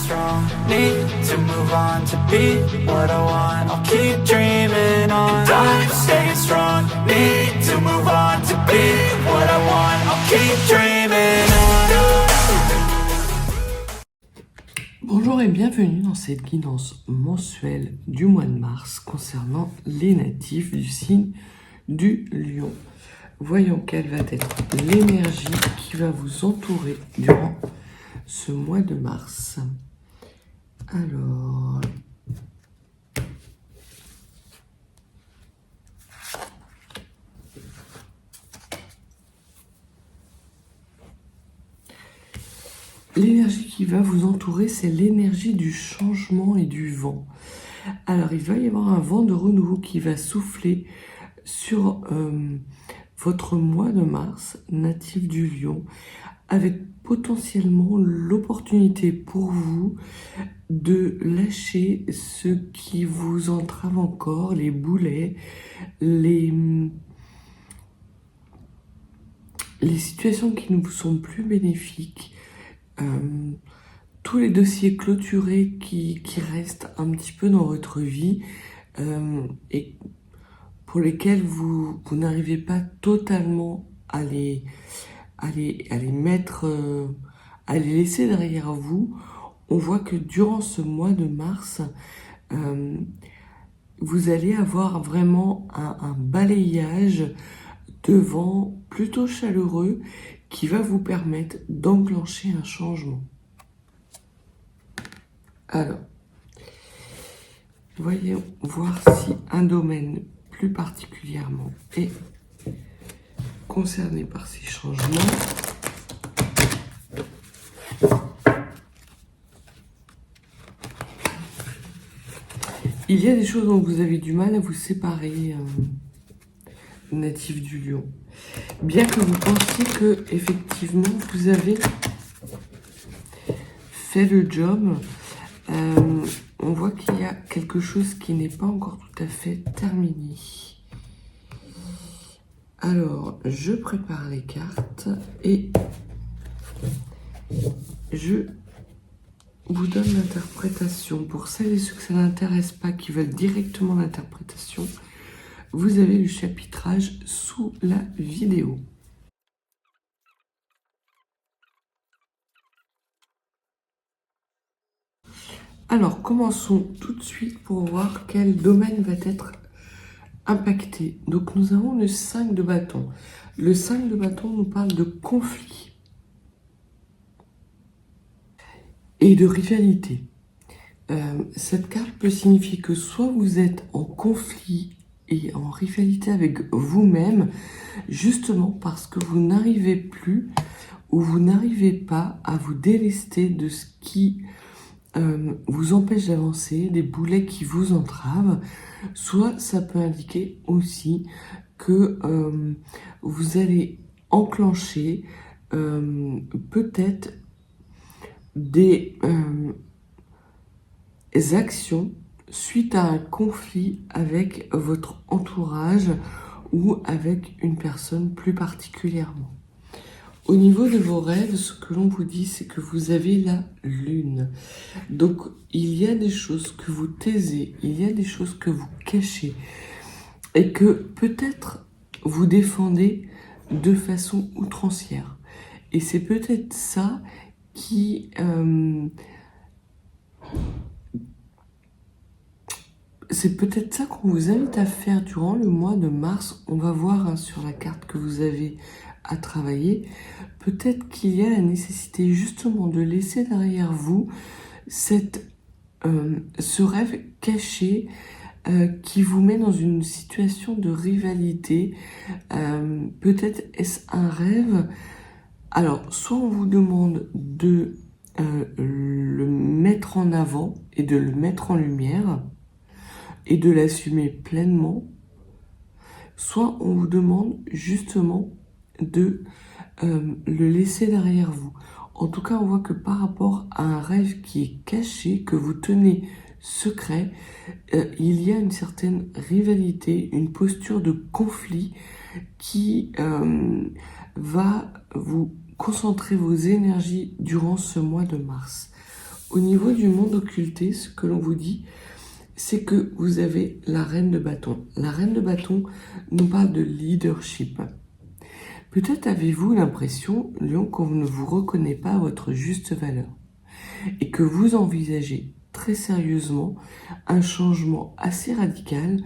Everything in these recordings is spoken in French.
strong, need to move on to be what I want. I'll keep dreaming on. And I'm staying strong, need to move on to be what I want. I'll keep dreaming on. Bonjour et bienvenue dans cette guidance mensuelle du mois de mars concernant les natifs du signe du Lion. Voyons quelle va être l'énergie qui va vous entourer durant ce mois de mars. Alors, l'énergie qui va vous entourer, c'est l'énergie du changement et du vent. Alors, il va y avoir un vent de renouveau qui va souffler sur votre mois de mars, natif du Lion, avec potentiellement l'opportunité pour vous de lâcher ce qui vous entrave encore, les boulets, les situations qui ne vous sont plus bénéfiques, tous les dossiers clôturés qui restent un petit peu dans votre vie et pour lesquels vous n'arrivez pas totalement à les mettre, à les laisser derrière vous. On voit que durant ce mois de mars, vous allez avoir vraiment un balayage de vent plutôt chaleureux qui va vous permettre d'enclencher un changement. Alors, voyons voir si un domaine plus particulièrement est concerné par ces changements. Il y a des choses dont vous avez du mal à vous séparer, natif du Lion. Bien que vous pensiez que effectivement vous avez fait le job, on voit qu'il y a quelque chose qui n'est pas encore tout à fait terminé. Alors, je prépare les cartes et je vous donne l'interprétation. Pour celles et ceux que ça n'intéresse pas, qui veulent directement l'interprétation, vous avez le chapitrage sous la vidéo. Alors, commençons tout de suite pour voir quel domaine va être impacté. Donc, nous avons le 5 de bâton. Le 5 de bâton nous parle de conflit et de rivalité. Cette carte peut signifier que soit vous êtes en conflit et en rivalité avec vous-même, justement parce que vous n'arrivez plus ou vous n'arrivez pas à vous délester de ce qui vous empêche d'avancer, des boulets qui vous entravent. Soit ça peut indiquer aussi que vous allez enclencher peut-être des actions suite à un conflit avec votre entourage ou avec une personne plus particulièrement. Au niveau de vos rêves, ce que l'on vous dit, c'est que vous avez la lune. Donc, il y a des choses que vous taisez, il y a des choses que vous cachez et que peut-être vous défendez de façon outrancière. Et c'est peut-être ça qui... c'est peut-être ça qu'on vous invite à faire durant le mois de mars. On va voir sur la carte que vous avez à travailler. Peut-être qu'il y a la nécessité justement de laisser derrière vous ce rêve caché qui vous met dans une situation de rivalité. Peut-être est-ce un rêve. Alors, soit on vous demande de le mettre en avant et de le mettre en lumière et de l'assumer pleinement, soit on vous demande justement de le laisser derrière vous. En tout cas, on voit que par rapport à un rêve qui est caché, que vous tenez secret, il y a une certaine rivalité, une posture de conflit qui va vous concentrer vos énergies durant ce mois de mars. Au niveau du monde occulté, ce que l'on vous dit, c'est que vous avez la reine de bâton. La reine de bâton nous parle de leadership. Peut-être avez-vous l'impression, Lion, qu'on ne vous reconnaît pas à votre juste valeur et que vous envisagez très sérieusement un changement assez radical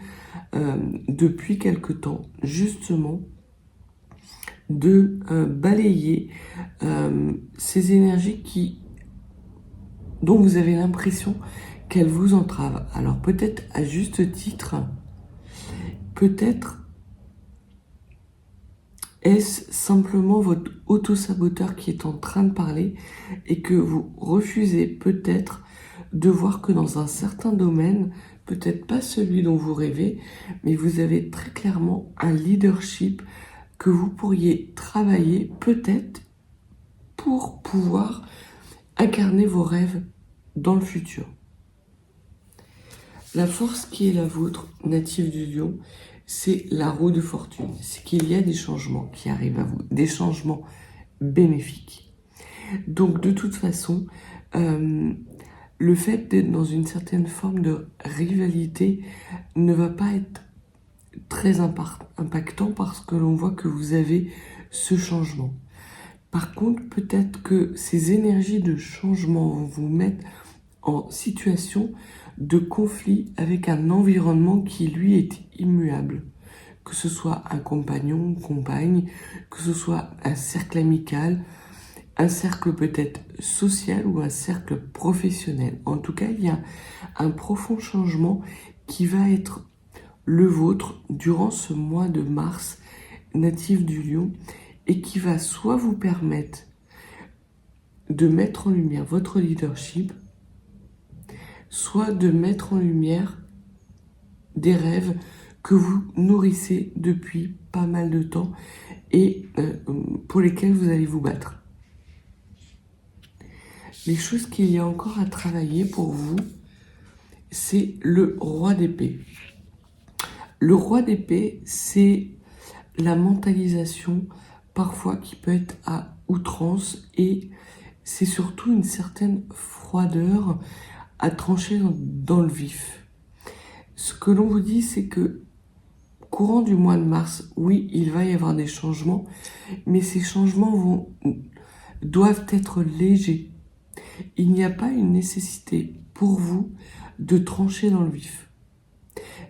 depuis quelque temps, justement, de balayer ces énergies dont vous avez l'impression qu'elles vous entravent. Alors peut-être à juste titre, peut-être est-ce simplement votre auto-saboteur qui est en train de parler et que vous refusez peut-être de voir que dans un certain domaine, peut-être pas celui dont vous rêvez, mais vous avez très clairement un leadership que vous pourriez travailler peut-être pour pouvoir incarner vos rêves dans le futur. La force qui est la vôtre, native du lion, c'est la roue de fortune. C'est qu'il y a des changements qui arrivent à vous, des changements bénéfiques. Donc de toute façon, le fait d'être dans une certaine forme de rivalité ne va pas être très impactant parce que l'on voit que vous avez ce changement. Par contre, peut-être que ces énergies de changement vont vous mettre en situation de conflit avec un environnement qui, lui, est immuable. Que ce soit un compagnon, une compagne, que ce soit un cercle amical, un cercle peut-être social ou un cercle professionnel. En tout cas, il y a un profond changement qui va être le vôtre durant ce mois de mars natif du lion et qui va soit vous permettre de mettre en lumière votre leadership, soit de mettre en lumière des rêves que vous nourrissez depuis pas mal de temps et pour lesquels vous allez vous battre. Les choses qu'il y a encore à travailler pour vous, c'est le roi d'épée. Le roi d'épée, c'est la mentalisation parfois qui peut être à outrance et c'est surtout une certaine froideur à trancher dans le vif. Ce que l'on vous dit, c'est que courant du mois de mars, oui, il va y avoir des changements, mais ces changements doivent être légers. Il n'y a pas une nécessité pour vous de trancher dans le vif.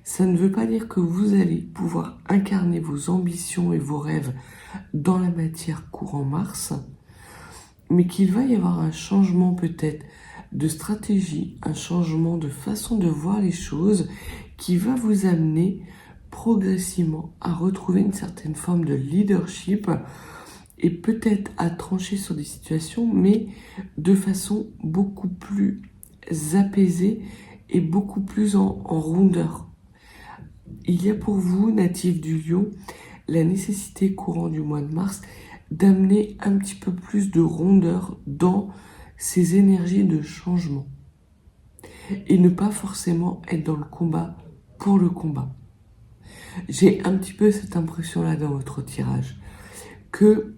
Ça ne veut pas dire que vous allez pouvoir incarner vos ambitions et vos rêves dans la matière courant mars, mais qu'il va y avoir un changement peut-être de stratégie, un changement de façon de voir les choses qui va vous amener progressivement à retrouver une certaine forme de leadership et peut-être à trancher sur des situations, mais de façon beaucoup plus apaisée et beaucoup plus en rondeur. Il y a pour vous, natif du lion, la nécessité courant du mois de mars d'amener un petit peu plus de rondeur dans ces énergies de changement et ne pas forcément être dans le combat pour le combat. J'ai un petit peu cette impression-là dans votre tirage, que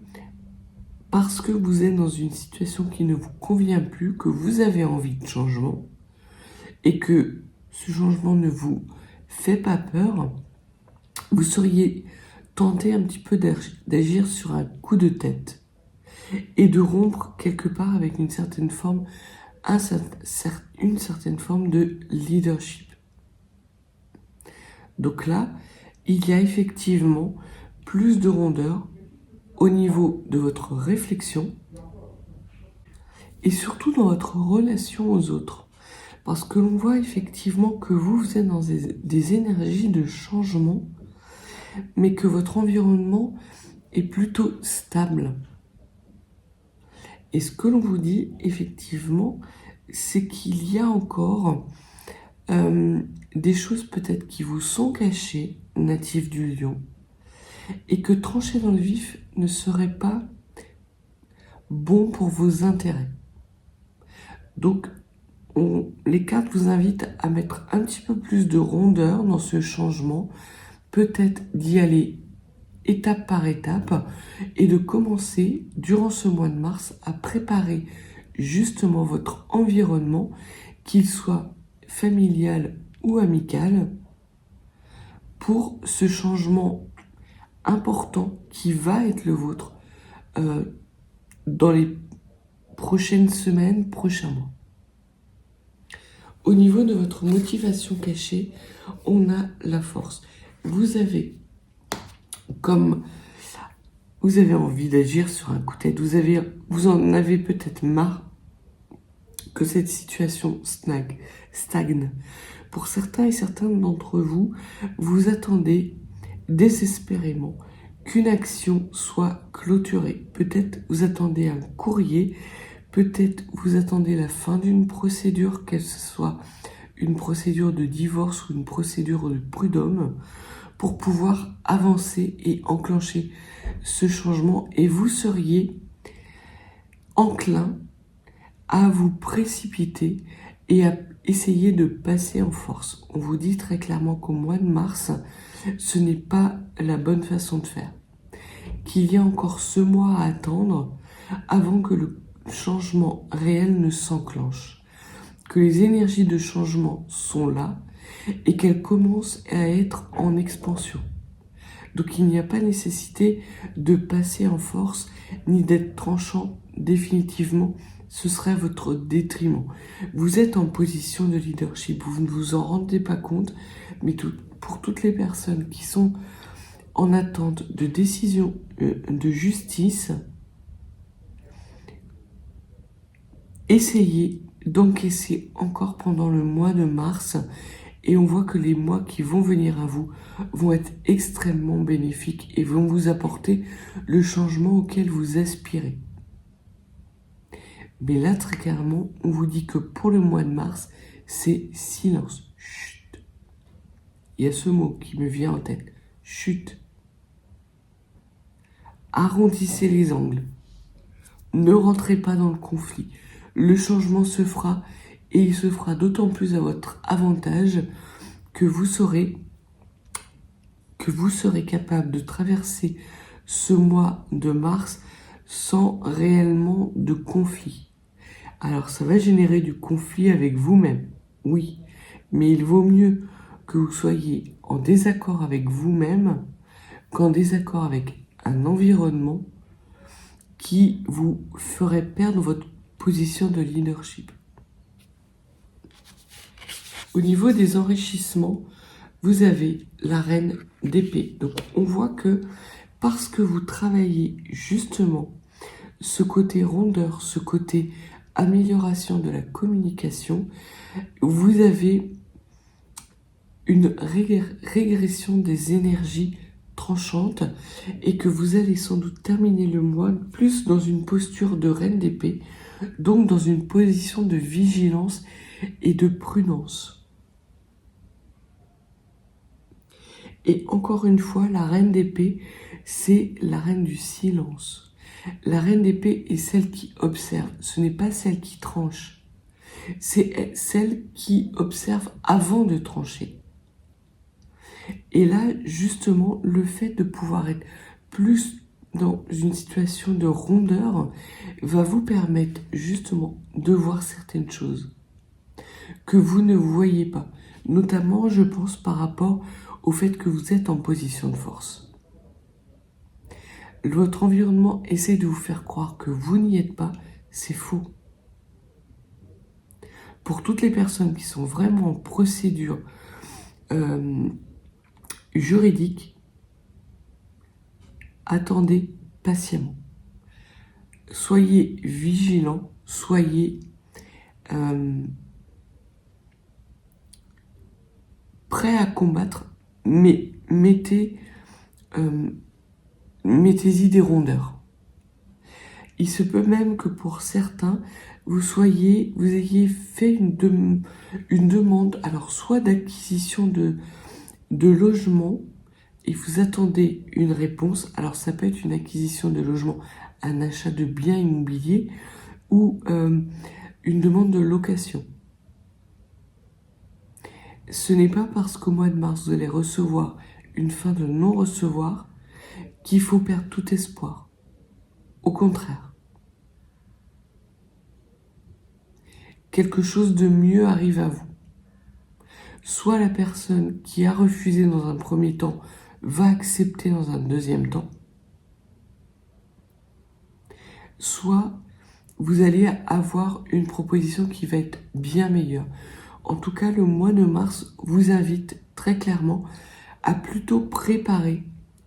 parce que vous êtes dans une situation qui ne vous convient plus, que vous avez envie de changement et que ce changement ne vous fait pas peur, vous seriez tenté un petit peu d'agir sur un coup de tête et de rompre quelque part avec une certaine forme de leadership. Donc là, il y a effectivement plus de rondeur au niveau de votre réflexion et surtout dans votre relation aux autres. Parce que l'on voit effectivement que vous êtes dans des énergies de changement, mais que votre environnement est plutôt stable. Et ce que l'on vous dit, effectivement, c'est qu'il y a encore des choses peut-être qui vous sont cachées, natifs du lion, et que trancher dans le vif ne serait pas bon pour vos intérêts. Donc, les cartes vous invitent à mettre un petit peu plus de rondeur dans ce changement, peut-être d'y aller étape par étape et de commencer durant ce mois de mars à préparer justement votre environnement, qu'il soit familial ou amical, pour ce changement important qui va être le vôtre dans les prochaines semaines, prochains mois. Au niveau de votre motivation cachée, on a la force. Vous avez envie d'agir sur un coup de tête, vous en avez peut-être marre que cette situation stagne. Pour certains et certaines d'entre vous, vous attendez désespérément qu'une action soit clôturée. Peut-être vous attendez un courrier, peut-être vous attendez la fin d'une procédure, qu'elle soit une procédure de divorce ou une procédure de prud'homme, pour pouvoir avancer et enclencher ce changement. Et vous seriez enclin à vous précipiter et à essayer de passer en force. On vous dit très clairement qu'au mois de mars, ce n'est pas la bonne façon de faire. Qu'il y a encore ce mois à attendre avant que le changement réel ne s'enclenche. Que les énergies de changement sont là et qu'elles commencent à être en expansion. Donc il n'y a pas nécessité de passer en force ni d'être tranchant définitivement. Ce serait à votre détriment. Vous êtes en position de leadership, vous ne vous en rendez pas compte, mais pour toutes les personnes qui sont en attente de décision de justice, essayez d'encaisser encore pendant le mois de mars, et on voit que les mois qui vont venir à vous vont être extrêmement bénéfiques et vont vous apporter le changement auquel vous aspirez. Mais là, très clairement, on vous dit que pour le mois de mars, c'est silence. Chut. Il y a ce mot qui me vient en tête. Chut. Arrondissez les angles. Ne rentrez pas dans le conflit. Le changement se fera, et il se fera d'autant plus à votre avantage que vous serez capable de traverser ce mois de mars sans réellement de conflit. Alors ça va générer du conflit avec vous-même, oui, mais il vaut mieux que vous soyez en désaccord avec vous-même qu'en désaccord avec un environnement qui vous ferait perdre votre position de leadership. Au niveau des enrichissements, vous avez la reine d'épée. Donc on voit que parce que vous travaillez justement ce côté rondeur, ce côté amélioration de la communication, vous avez une régression des énergies tranchantes et que vous allez sans doute terminer le mois plus dans une posture de reine d'épée, donc dans une position de vigilance et de prudence. Et encore une fois, la reine d'épée, c'est la reine du silence. La reine d'épée est celle qui observe, ce n'est pas celle qui tranche. C'est celle qui observe avant de trancher. Et là, justement, le fait de pouvoir être plus dans une situation de rondeur va vous permettre justement de voir certaines choses que vous ne voyez pas. Notamment, je pense par rapport au fait que vous êtes en position de force. Votre environnement essaie de vous faire croire que vous n'y êtes pas, c'est faux. Pour toutes les personnes qui sont vraiment en procédure juridique, attendez patiemment. Soyez vigilants, soyez prêts à combattre, mais mettez-y des rondeurs. Il se peut même que pour certains, vous ayez fait une demande, alors soit d'acquisition de logement, et vous attendez une réponse. Alors ça peut être une acquisition de logement, un achat de biens immobiliers ou une demande de location. Ce n'est pas parce qu'au mois de mars, vous allez recevoir une fin de non-recevoir qu'il faut perdre tout espoir. Au contraire. quelque chose de mieux arrive à vous. Soit la personne qui a refusé dans un premier temps va accepter dans un deuxième temps, soit vous allez avoir une proposition qui va être bien meilleure. En tout cas, le mois de mars vous invite très clairement à plutôt préparer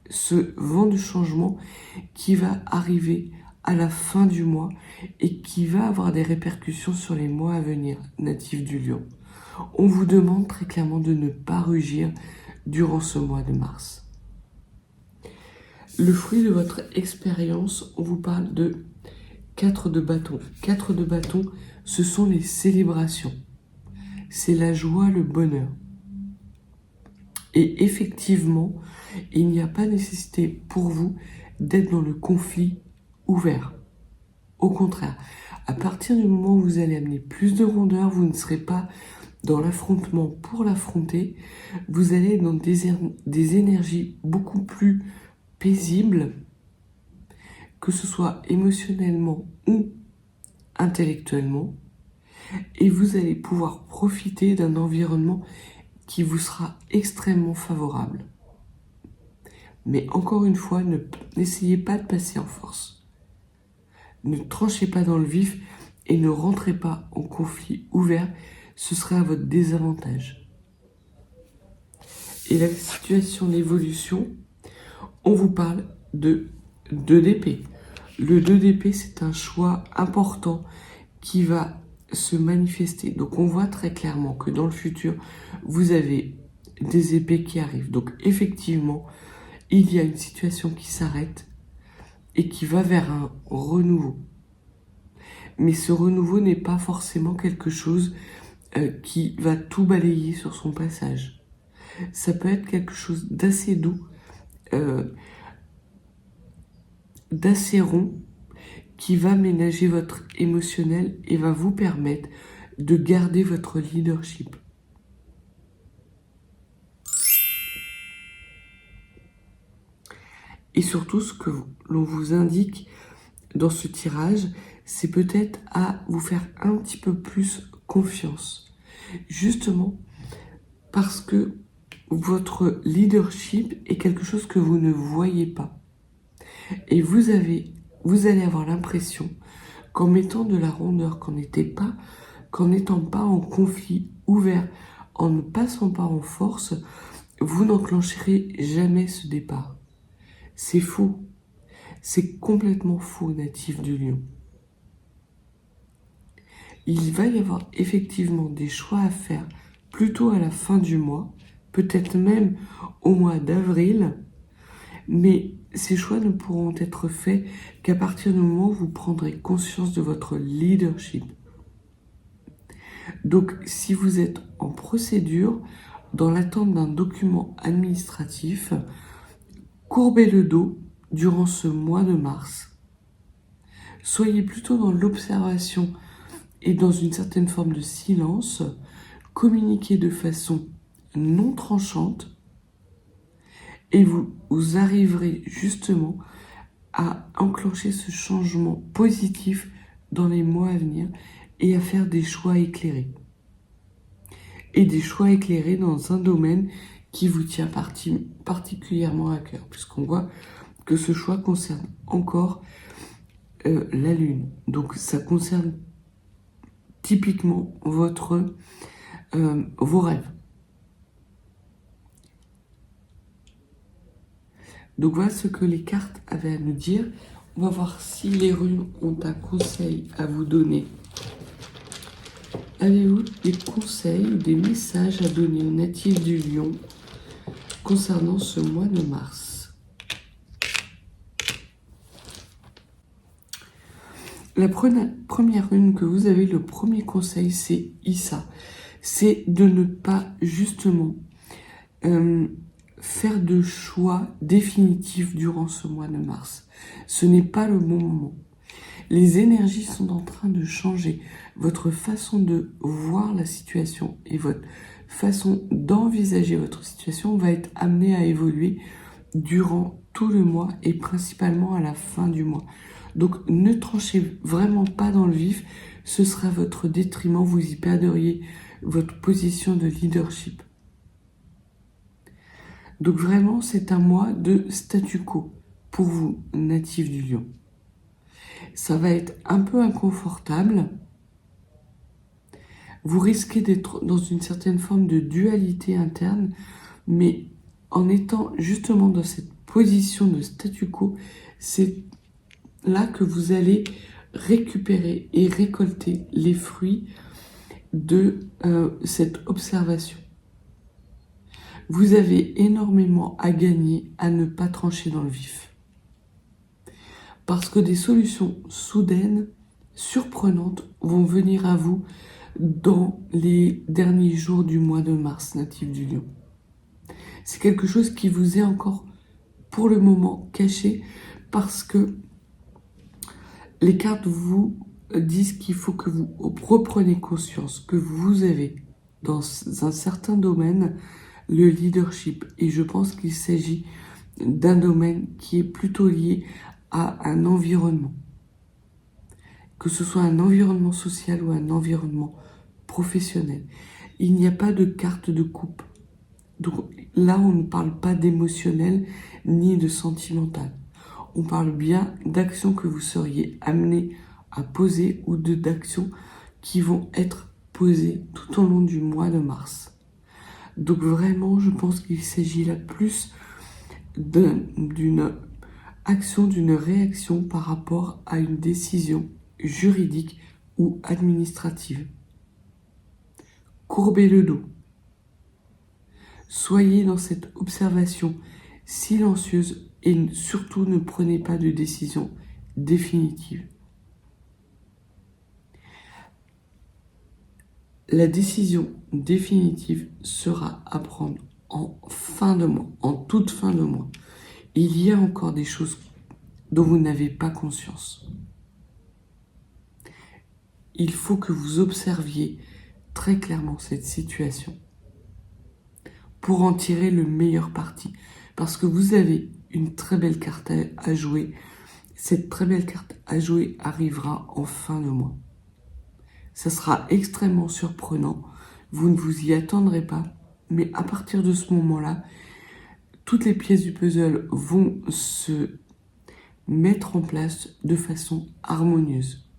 ce vent de changement qui va arriver à la fin du mois et qui va avoir des répercussions sur les mois à venir, natifs du Lion. On vous demande très clairement de ne pas rugir durant ce mois de mars. Le fruit de votre expérience, on vous parle de 4 de bâton. 4 de bâton, ce sont les célébrations. C'est la joie, le bonheur. Et effectivement, il n'y a pas nécessité pour vous d'être dans le conflit ouvert. Au contraire, à partir du moment où vous allez amener plus de rondeur, vous ne serez pas dans l'affrontement pour l'affronter, vous allez être dans des énergies beaucoup plus paisibles, que ce soit émotionnellement ou intellectuellement, et vous allez pouvoir profiter d'un environnement qui vous sera extrêmement favorable. Mais encore une fois, n'essayez pas de passer en force. Ne tranchez pas dans le vif et ne rentrez pas en conflit ouvert, ce serait à votre désavantage. Et la situation d'évolution, on vous parle de 2 d'épée. Le 2 d'épée, c'est un choix important qui va se manifester. Donc on voit très clairement que dans le futur, vous avez des épées qui arrivent. Donc effectivement, il y a une situation qui s'arrête et qui va vers un renouveau. Mais ce renouveau n'est pas forcément quelque chose qui va tout balayer sur son passage. Ça peut être quelque chose d'assez doux, d'assez rond, qui va ménager votre émotionnel et va vous permettre de garder votre leadership. Et surtout, ce que l'on vous indique dans ce tirage, c'est peut-être à vous faire un petit peu plus confiance. Justement, parce que votre leadership est quelque chose que vous ne voyez pas. Et vous allez avoir l'impression qu'en mettant de la rondeur, qu'en n'étant pas en conflit ouvert, en ne passant pas en force, vous n'enclencherez jamais ce départ. C'est faux. C'est complètement faux, natif du Lion. Il va y avoir effectivement des choix à faire plutôt à la fin du mois, peut-être même au mois d'avril, mais ces choix ne pourront être faits qu'à partir du moment où vous prendrez conscience de votre leadership. Donc, si vous êtes en procédure, dans l'attente d'un document administratif, courbez le dos durant ce mois de mars. Soyez plutôt dans l'observation et dans une certaine forme de silence. Communiquez de façon non tranchante et vous arriverez justement à enclencher ce changement positif dans les mois à venir et à faire des choix éclairés. Et des choix éclairés dans un domaine qui vous tient particulièrement à cœur, puisqu'on voit que ce choix concerne encore la Lune. Donc ça concerne typiquement vos rêves. Donc voilà ce que les cartes avaient à nous dire. On va voir si les runes ont un conseil à vous donner. Avez-vous des conseils, des messages à donner aux natifs du Lion concernant ce mois de mars? La première rune que vous avez, le premier conseil, c'est Issa. C'est de ne pas justement faire de choix définitifs durant ce mois de mars. Ce n'est pas le bon moment. Les énergies sont en train de changer. Votre façon de voir la situation et votre façon d'envisager votre situation va être amenée à évoluer durant tout le mois et principalement à la fin du mois. Donc ne tranchez vraiment pas dans le vif, ce sera votre détriment, vous y perdriez votre position de leadership. Donc vraiment, c'est un mois de statu quo pour vous, natifs du Lion. Ça va être un peu inconfortable. Vous risquez d'être dans une certaine forme de dualité interne, mais en étant justement dans cette position de statu quo, c'est là que vous allez récupérer et récolter les fruits de cette observation. Vous avez énormément à gagner à ne pas trancher dans le vif. Parce que des solutions soudaines, surprenantes, vont venir à vous dans les derniers jours du mois de mars, natif du Lion. C'est quelque chose qui vous est encore pour le moment caché parce que les cartes vous disent qu'il faut que vous repreniez conscience que vous avez dans un certain domaine le leadership. Et je pense qu'il s'agit d'un domaine qui est plutôt lié à un environnement. Que ce soit un environnement social ou un environnement professionnel. Il n'y a pas de carte de coupe. Donc là, on ne parle pas d'émotionnel ni de sentimental. On parle bien d'actions que vous seriez amené à poser ou d'actions qui vont être posées tout au long du mois de mars. Donc vraiment, je pense qu'il s'agit là plus d'une action, d'une réaction par rapport à une décision juridique ou administrative. Courbez le dos. Soyez dans cette observation silencieuse et surtout ne prenez pas de décision définitive. La décision définitive sera à prendre en fin de mois, en toute fin de mois. Il y a encore des choses dont vous n'avez pas conscience. Il faut que vous observiez très clairement cette situation pour en tirer le meilleur parti. Parce que vous avez une très belle carte à jouer. Cette très belle carte à jouer arrivera en fin de mois. Ça sera extrêmement surprenant. Vous ne vous y attendrez pas. Mais à partir de ce moment-là, toutes les pièces du puzzle vont se mettre en place de façon harmonieuse.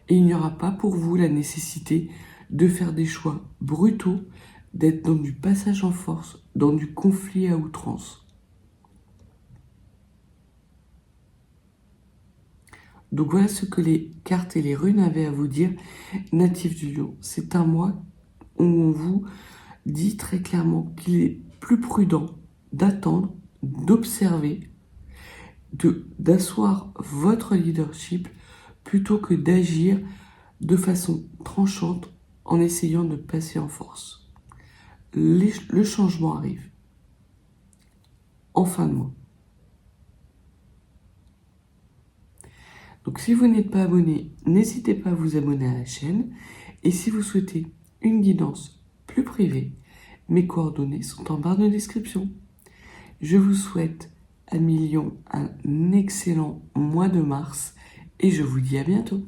Et il n'y aura pas pour vous la nécessité de faire des choix brutaux, d'être dans du passage en force, dans du conflit à outrance. Donc voilà ce que les cartes et les runes avaient à vous dire, natifs du Lion. C'est un mois où on vous dit très clairement qu'il est plus prudent d'attendre, d'observer, d'asseoir votre leadership plutôt que d'agir de façon tranchante en essayant de passer en force. Le changement arrive en fin de mois. Donc si vous n'êtes pas abonné, n'hésitez pas à vous abonner à la chaîne. Et si vous souhaitez une guidance plus privée, mes coordonnées sont en barre de description. Je vous souhaite, amis Lions, un excellent mois de mars et je vous dis à bientôt.